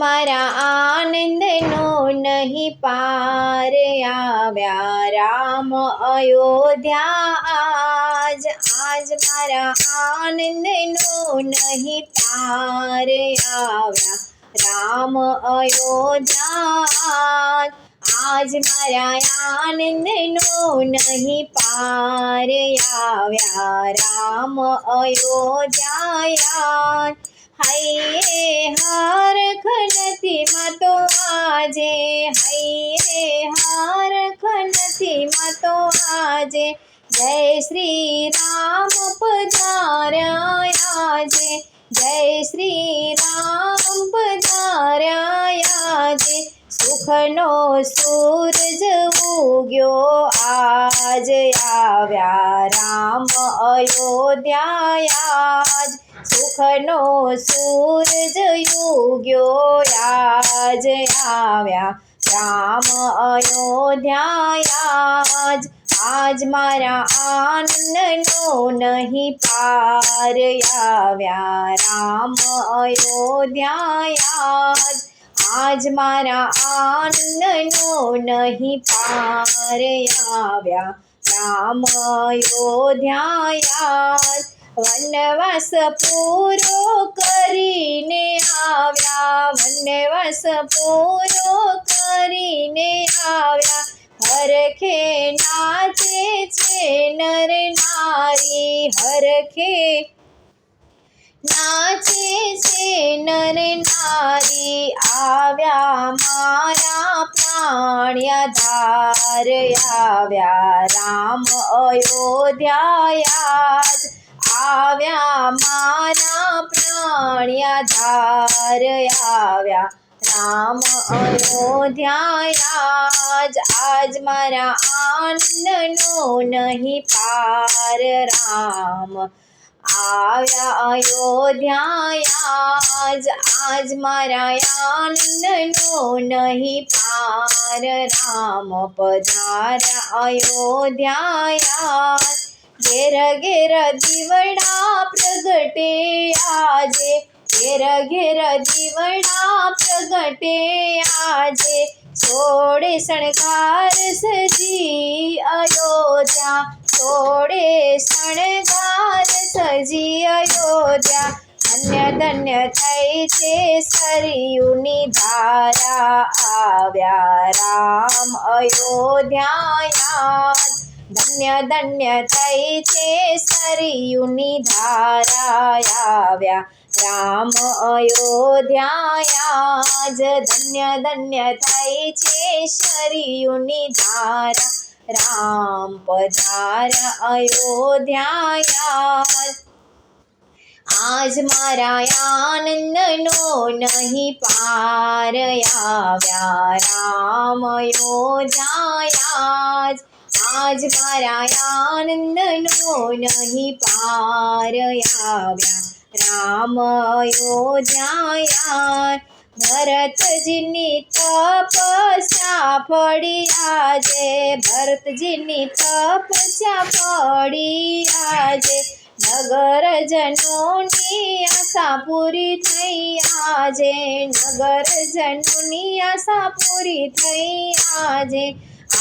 મારા આનંદનો નહીં પાર આવ્યા રામ અયોધ્યા આજ મારા આનંદનો નહીં પાર આવ્યા રામ અયોધ્યા આજ મારા આનંદનો નહીં પાર આવ્યા રામ અયોધ્યા હૈયે હરખ નથી માતો આજે હૈયે હરખ નથી માતો આજે જય શ્રી રામ પધાર્યા આજે જય શ્રી રામ પધાર્યા આજે સુખનો સૂરજ ઉગ્યો આજ આવ્યા રામ અયોધ્યા સુખનો સૂરજ ઉગ્યો આજ આવ્યા રામ અયોધ્યા આજ મારા આનંદનો નહીં પાર આવ્યા રામ અયોધ્યા આજ મારા આનંદનો નહીં પાર આવ્યા રામ અયોધ્યા વનવાસ પૂરો કરીને આવ્યા વનવાસ પૂરો કરીને આવ્યા હરખે નાચે છે નર નારી હરખે નાચે છે નર નારી આવ્યા મારા પ્રાણ્યાધાર આવ્યા રામ અયોધ્યા આવ્યા મારા પ્રાણ્યાધાર આવ્યા રામ અયોધ્યા આજ મારા આનંદનો નહીં પાર રામ આવ્યા અયોધ્યા આજ મારા આનંદનો નહીં પાર રામ પધાર્યા અયોધ્યા ઘેર ઘેર દીવડા પ્રગટે આજે ઘેર ઘેર દીવડા પ્રગટે આજે સોળે શણગાર સજી અયોધ્યા સોળે શણગાર સજી અયોધ્યા ધન્ય ધન્ય થઈ છે સરયુની ધારા આવ્યા રામ અયોધ્યા ધન્ય ધન્ય થઈ છે સરયુની ધારા આવ્યા રામ અયોધ્યા ધન્ય ધન્ય થઈ છે સરયુની ધારા રામ પધાર્યા અયોધ્યા આજ મારા આનંદનો નહીં પાર આવ્યા રામ અયોધ્યા આજ મારા આનંદનો નહીં પાર આવ્યા રામ અયોધ્યા ભરતજીની તપસ્યા ફળી આજે ભરતજીની તપસ્યા ફળી આજે નગરજનોની આશા પૂરી થઈ આજે નગરજનોની આશા પૂરી થઈ આજે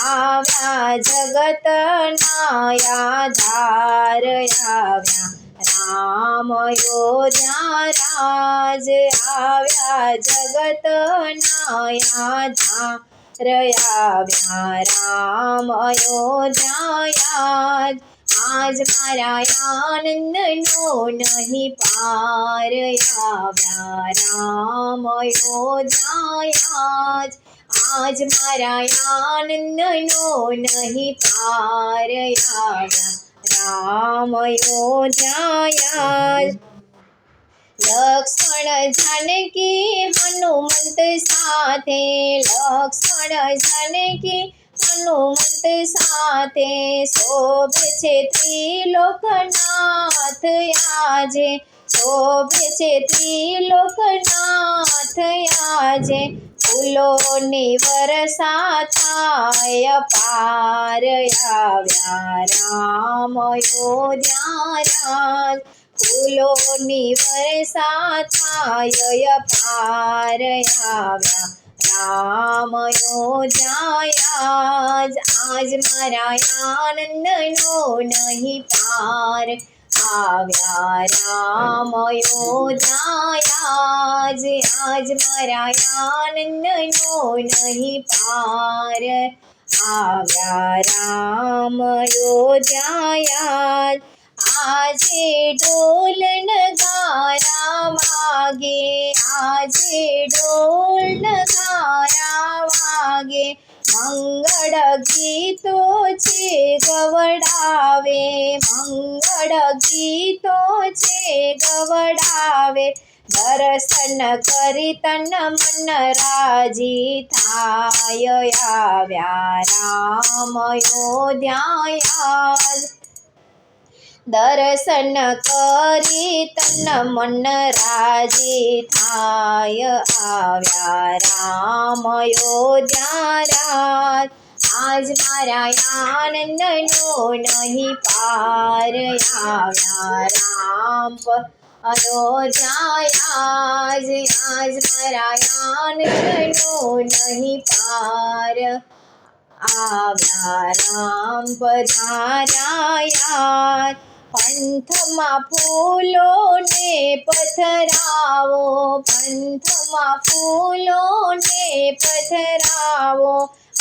આવ્યા જગતના આધાર આવ્યા રામ અયોધ્યા આવ્યા જગતના આધાર આવ્યા રામ અયોધ્યા આજ મારા આનંદનો નહીં પાર આવ્યા રામ અયોધ્યા આજ મારા આનંદનો નહીં પાર આવ્યા રામ અયોધ્યા લક્ષ્મણ જાનકી હનુમંત સાથે લક્ષ્મણ જાનકી હનુમંત સાથે શોભે છે ત્રિલોકનાથ આજે શોભે છે ત્રિલોકનાથ આજે ફૂલોની વર્ષા થાય પાર આવ્યા રામ અયોધ્યા ફૂલોની વર્ષા થાય પાર આવ્યા રામ અયોધ્યાયા આજ મારા આનંદનો નહીં પાર આવ્યા રામ અયોધ્યાયા આજ મારા આનંદનો નહીં પાર આવ્યા રામ અયોધ્યાયા આજે ઢોલ નગારા વાગે આજે ઢોલ નગારા વાગે મંગળ ગીતો છે ગવડાવે મંગળ ગીતો છે ગવડાવે દર્શન કરી તન મન રાજી થાય આવ્યા રામ અયોધ્યાયા દર્શન કરી તન મન રાજી થાય આવ્યા રામ અયોધ્યા આજ મારા આનંદનો નહીં પાર આવ્યા રામ અયોધ્યાયા આજ મારા આનંદનો નહીં પાર આવ્યા રામ પધાર્યા પંથમાં ફૂલોને પથરાવો પંથમાં ફૂલોને પથરાવો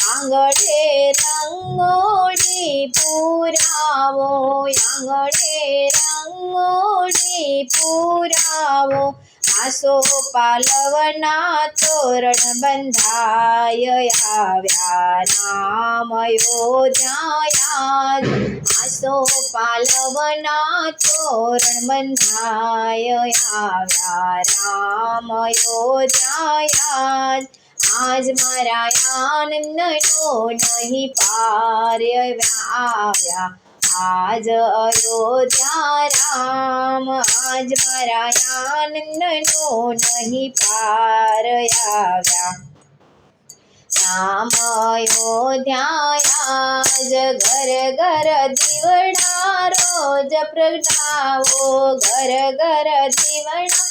આંગળે રંગોળી પુરાવો આંગળે રંગોળી પુરાવો આસો પાલવના તોરણ બંધાય આવ્યા રામ અયોધ્યાયા આસો પાલવના તોરણ બંધાય આવ્યા રામ અયોધ્યાયા આજ મારા આનંદનો નહીં પાર આવ્યા આજ અયોધ્યા રામ આજ મારા આનંદનો નહીં પાર આવ્યા રામ અયોધ્યાયા ઘર ઘર દીવડા રોજ પ્રગટાવો ઘર ઘર દીવડા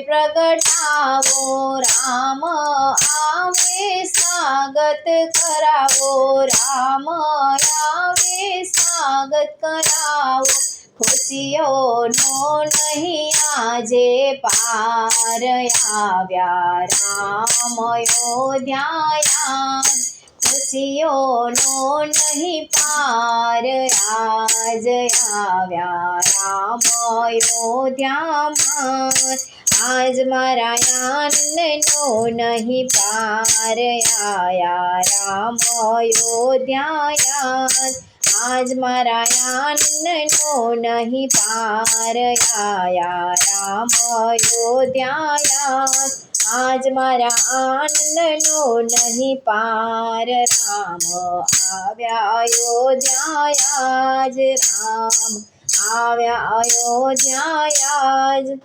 પ્રગટાવો રામ આવે સ્વાગત કરાવો રામ આવે સ્વાગત કરાવો ખુશીઓનો નહીં આજે પાર આવ્યા રામ અયોધ્યાયા ખુશીઓનો નહીં પાર આજ આવ્યા રામ અયોધ્યામાં આજ મારા આનંદનો નહીં પાર આવ્યા રામ અયોધ્યાયા આજ મારા આનંદનો નહીં પાર આવ્યા રામ અયોધ્યાયા આજ મારા આનંદનો નહીં પાર રામ આવ્યા અયોધ્યાયા રામ આવ્યા અયોધ્યાયા